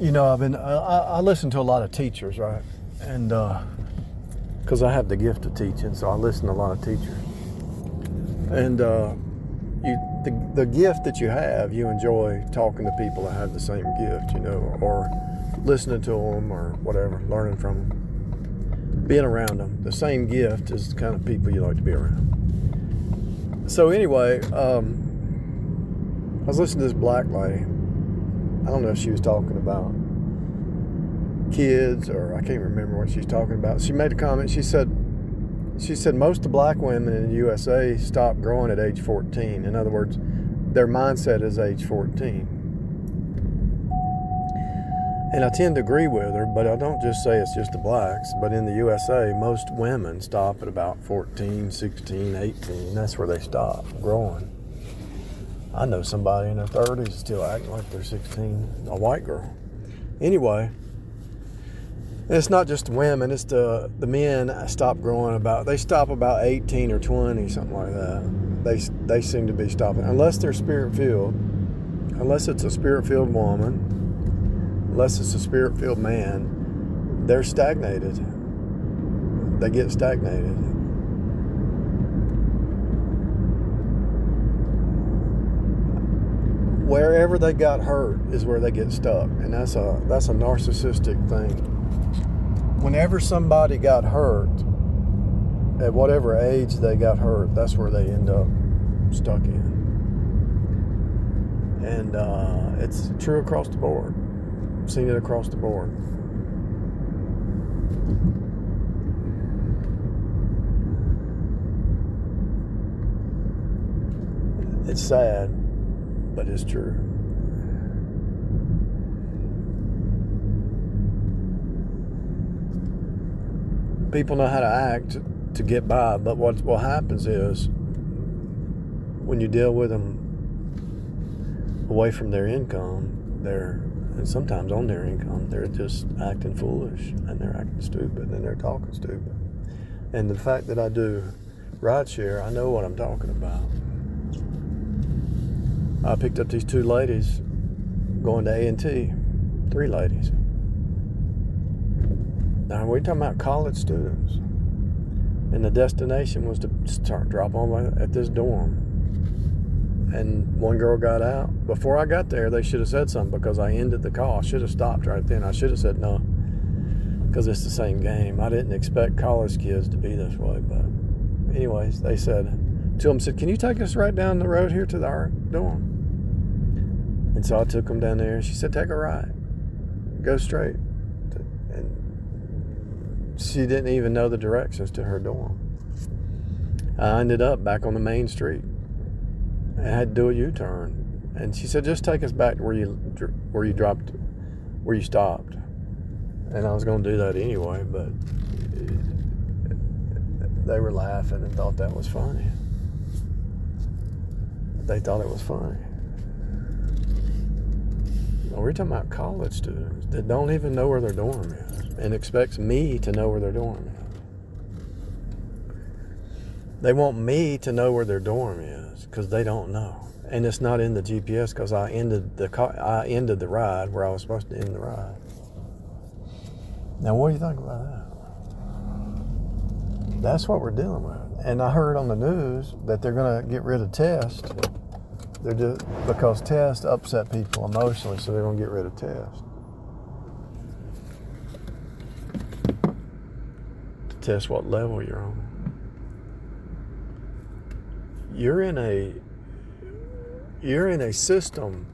I listen to a lot of teachers, right? And because I have the gift of teaching, so I listen to a lot of teachers. And the gift that you have, you enjoy talking to people that have the same gift, or listening to them or whatever, learning from them, being around them. The same gift is the kind of people you like to be around. So anyway, I was listening to this black lady. I don't know if she was talking about kids or I can't remember what she's talking about. She made a comment. She said most of the black women in the USA stop growing at age 14. In other words, their mindset is age 14. And I tend to agree with her, but I don't just say it's just the blacks. But in the USA, most women stop at about 14, 16, 18. That's where they stop growing. I know somebody in their 30s still acting like they're 16, a white girl. Anyway, it's not just the women, it's the men stop growing they stop about 18 or 20, something like that. They seem to be stopping, unless they're spirit-filled, unless it's a spirit-filled woman, unless it's a spirit-filled man, they're stagnated. They get stagnated. Wherever they got hurt is where they get stuck, and that's a narcissistic thing. Whenever somebody got hurt, at whatever age they got hurt, that's where they end up stuck in. And it's true across the board. I've seen it across the board. It's sad, but it's true. People know how to act to get by, but what happens is when you deal with them away from their income, and sometimes on their income, they're just acting foolish and they're acting stupid and they're talking stupid. And the fact that I do rideshare, I know what I'm talking about. I picked up these two ladies going to A&T, 3 ladies. Now we're talking about college students, and the destination was to start drop on at this dorm. And one girl got out. Before I got there, they should have said something because I ended the call. I should have stopped right then. I should have said no, because it's the same game. I didn't expect college kids to be this way, but anyways, they said, two of them said, "Can you take us right down the road here to our dorm?" And so I took them down there, and she said, "Take a right, go straight." And she didn't even know the directions to her dorm. I ended up back on the main street. I had to do a U-turn, and she said, "Just take us back to where you stopped." And I was going to do that anyway, but they were laughing and thought that was funny. They thought it was funny. We're talking about college students that don't even know where their dorm is and expects me to know where their dorm is. They want me to know where their dorm is because they don't know. And it's not in the GPS because I ended the ride where I was supposed to end the ride. Now, what do you think about that? That's what we're dealing with. And I heard on the news that they're going to get rid of tests. They're just because tests upset people emotionally, so they're going to get rid of tests. To test what level you're on. You're in a system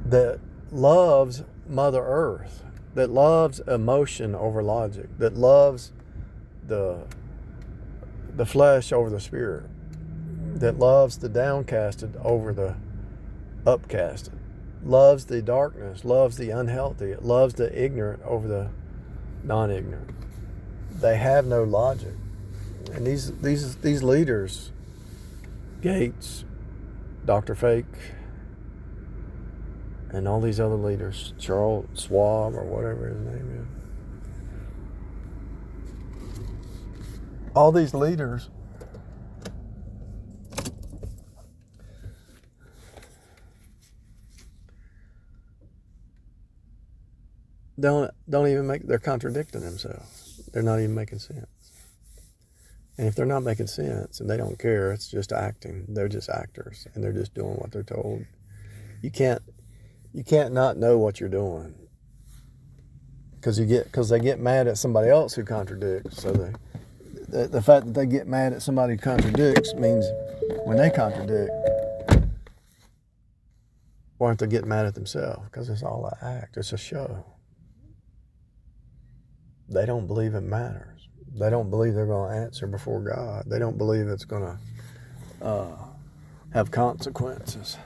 that loves Mother Earth, that loves emotion over logic, that loves the flesh over the spirit, that loves the downcasted over the upcasted, loves the darkness, loves the unhealthy, it loves the ignorant over the non-ignorant. They have no logic. And these leaders, Gates, Dr. Fake, and all these other leaders, Charles Schwab or whatever his name is, all these leaders don't even make, they're contradicting themselves. They're not even making sense. And if they're not making sense and they don't care, it's just acting. They're just actors and they're just doing what they're told. You can't not know what you're doing because they get mad at somebody else who contradicts. So the fact that they get mad at somebody who contradicts means when they contradict, why aren't they getting mad at themselves? Because it's all an act. It's a show. They don't believe it matters. They don't believe they're going to answer before God. They don't believe it's going to have consequences.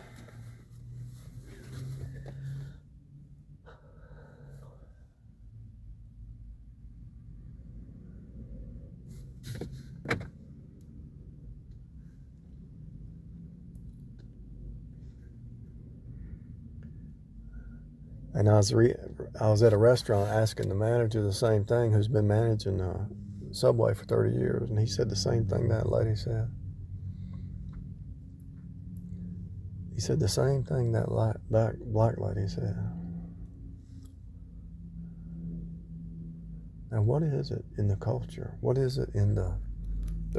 And I was at a restaurant asking the manager the same thing, who's been managing Subway for 30 years, and he said the same thing that lady said. He said the same thing that black lady said. Now, what is it in the culture? What is it in the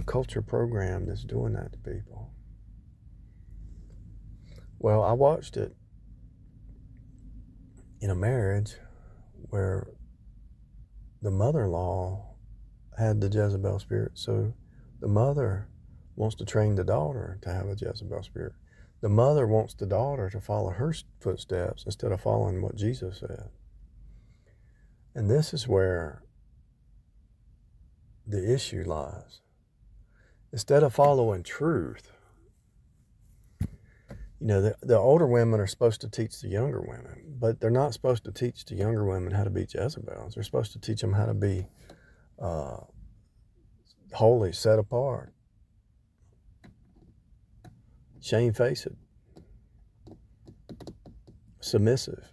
culture program that's doing that to people? Well, I watched it in a marriage where the mother-in-law had the Jezebel spirit. So the mother wants to train the daughter to have a Jezebel spirit. The mother wants the daughter to follow her footsteps instead of following what Jesus said. And this is where the issue lies. Instead of following truth, the older women are supposed to teach the younger women, but they're not supposed to teach the younger women how to be Jezebels. They're supposed to teach them how to be holy, set apart, shamefaced, submissive,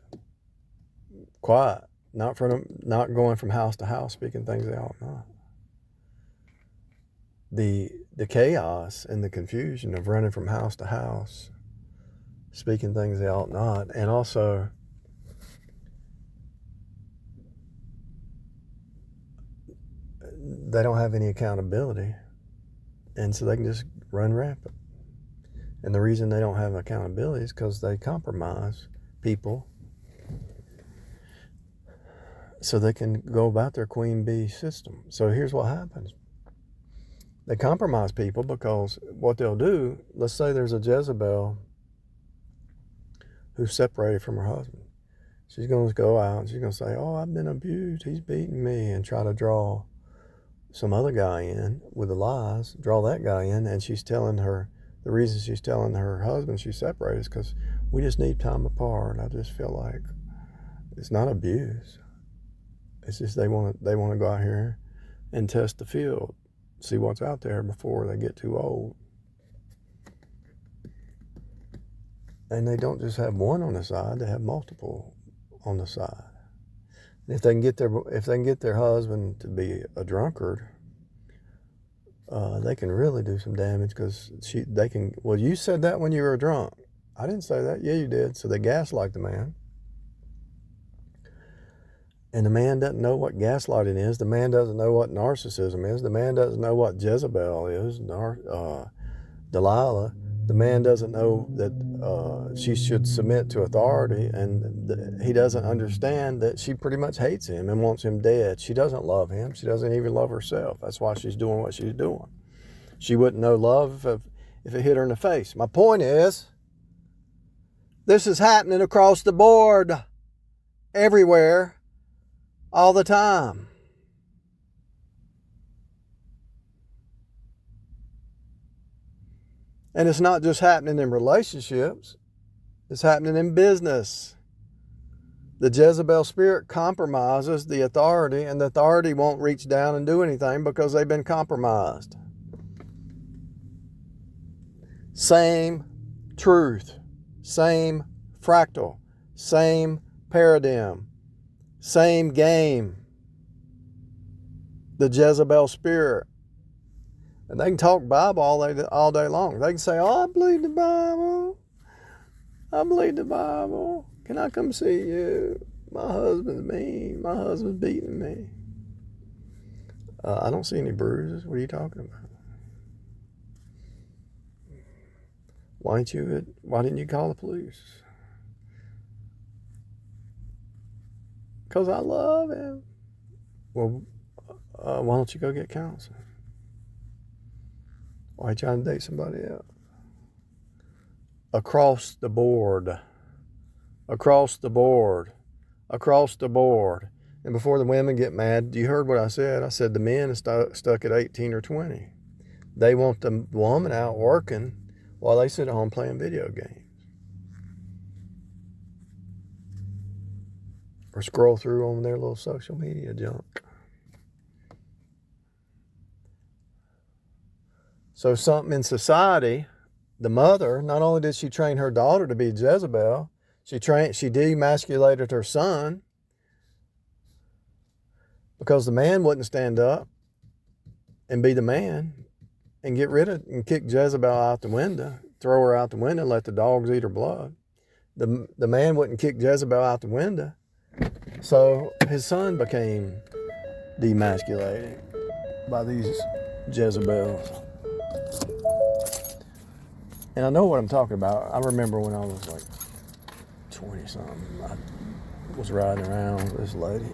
quiet, not going from house to house speaking things they ought not. The chaos and the confusion of running from house to house, speaking things they ought not, and also they don't have any accountability, and so they can just run rampant. And the reason they don't have accountability is because they compromise people so they can go about their queen bee system. So here's what happens. They compromise people because what they'll do, let's say there's a Jezebel who's separated from her husband. She's going to go out and she's going to say, oh, I've been abused, he's beating me, and try to draw some other guy in with the lies, draw that guy in, and she's telling her, the reason she's telling her husband she's separated is because we just need time apart. I just feel like it's not abuse. It's just they want to go out here and test the field, see what's out there before they get too old. And they don't just have one on the side; they have multiple on the side. And if they can get their husband to be a drunkard, they can really do some damage because they can. Well, you said that when you were drunk. I didn't say that. Yeah, you did. So they gaslight the man. And the man doesn't know what gaslighting is. The man doesn't know what narcissism is. The man doesn't know what Jezebel is, Delilah. The man doesn't know that she should submit to authority, and he doesn't understand that she pretty much hates him and wants him dead. She doesn't love him. She doesn't even love herself. That's why she's doing what she's doing. She wouldn't know love if it hit her in the face. My point is, this is happening across the board, everywhere, all the time. And it's not just happening in relationships. It's happening in business. The Jezebel spirit compromises the authority, and the authority won't reach down and do anything because they've been compromised. Same truth, same fractal, same paradigm, same game. The Jezebel spirit. And they can talk Bible all day long. They can say, oh, I believe the Bible. I believe the Bible. Can I come see you? my husband's mean. My husband's beating me. I don't see any bruises. What are you talking about? Why didn't you call the police? Because I love him. Well, why don't you go get counseling? Why are you trying to date somebody else? Across the board. Across the board. Across the board. And before the women get mad, you heard what I said. I said the men are stuck at 18 or 20. They want the woman out working while they sit at home playing video games. Or scroll through on their little social media junk. So something in society, the mother, not only did she train her daughter to be Jezebel, she demasculated her son because the man wouldn't stand up and be the man and kick Jezebel out the window, throw her out the window and let the dogs eat her blood. The man wouldn't kick Jezebel out the window. So his son became demasculated by these Jezebels. And I know what I'm talking about. I remember when I was like 20-something, I was riding around with this lady.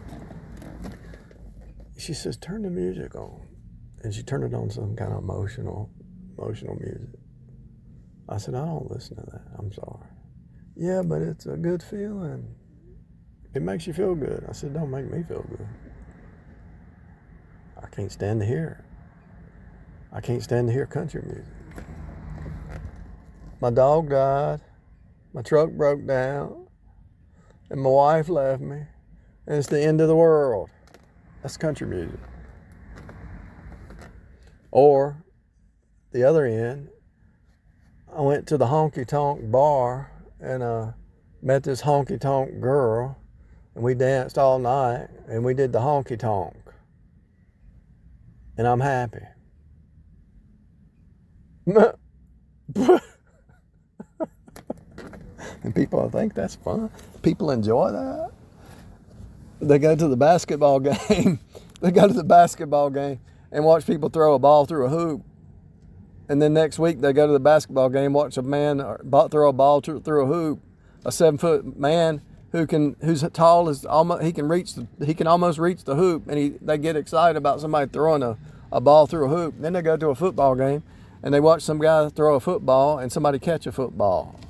She says, turn the music on. And she turned it on some kind of emotional music. I said, I don't listen to that. I'm sorry. Yeah, but it's a good feeling. It makes you feel good. I said, don't make me feel good. I can't stand to hear it. I can't stand to hear country music. My dog died. My truck broke down. And my wife left me. And it's the end of the world. That's country music. Or, the other end, I went to the honky-tonk bar and met this honky-tonk girl. And we danced all night. And we did the honky-tonk. And I'm happy. And people think that's fun. People enjoy that. They go to the basketball game. They go to the basketball game and watch people throw a ball through a hoop. And then next week they go to the basketball game, watch a man throw a ball through a hoop. A 7-foot man who's tall as almost he can almost reach the hoop, and they get excited about somebody throwing a ball through a hoop. Then they go to a football game and they watch some guy throw a football and somebody catch a football.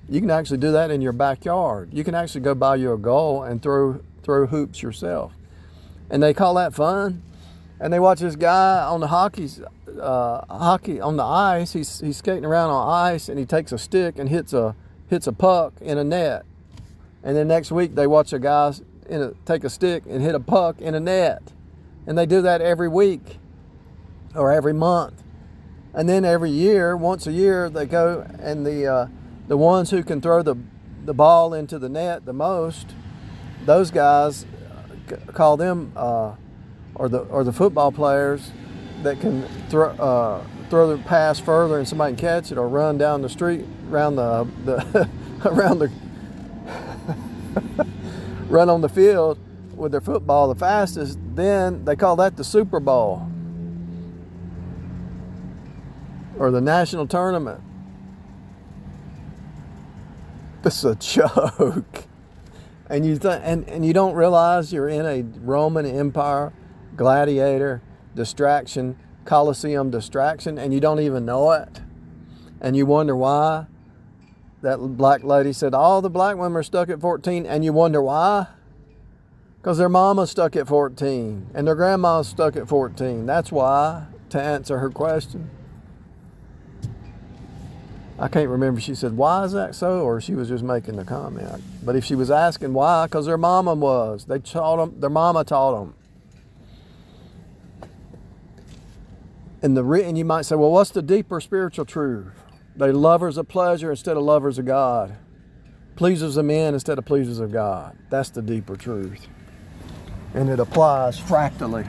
You can actually do that in your backyard. You can actually go buy you a goal and throw hoops yourself. And they call that fun. And they watch this guy on the hockey on the ice. He's skating around on ice and he takes a stick and hits a puck in a net. And then next week they watch a guy take a stick and hit a puck in a net. And they do that every week or every month. And then every year, once a year, they go and the ones who can throw the ball into the net the most, those guys call them, or the football players that can throw the pass further and somebody can catch it, or run down the street around run on the field with their football the fastest. Then they call that the Super Bowl or the national tournament. This is a joke. And you don't realize you're in a Roman Empire gladiator distraction, Colosseum distraction, and you don't even know it. And you wonder why. That black lady said all the black women are stuck at 14, and you wonder why? Because their mama's stuck at 14 and their grandma's stuck at 14. That's why, to answer her question. I can't remember if she said, why is that so? Or she was just making the comment. But if she was asking why, because their mama was. They taught them, their mama taught them. And you might say, well, what's the deeper spiritual truth? They lovers of pleasure instead of lovers of God. Pleasers of men instead of pleasers of God. That's the deeper truth. And it applies fractally.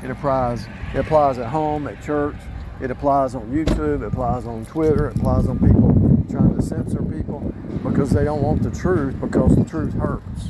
It applies at home, at church. It applies on YouTube, it applies on Twitter, it applies on people trying to censor people because they don't want the truth, because the truth hurts.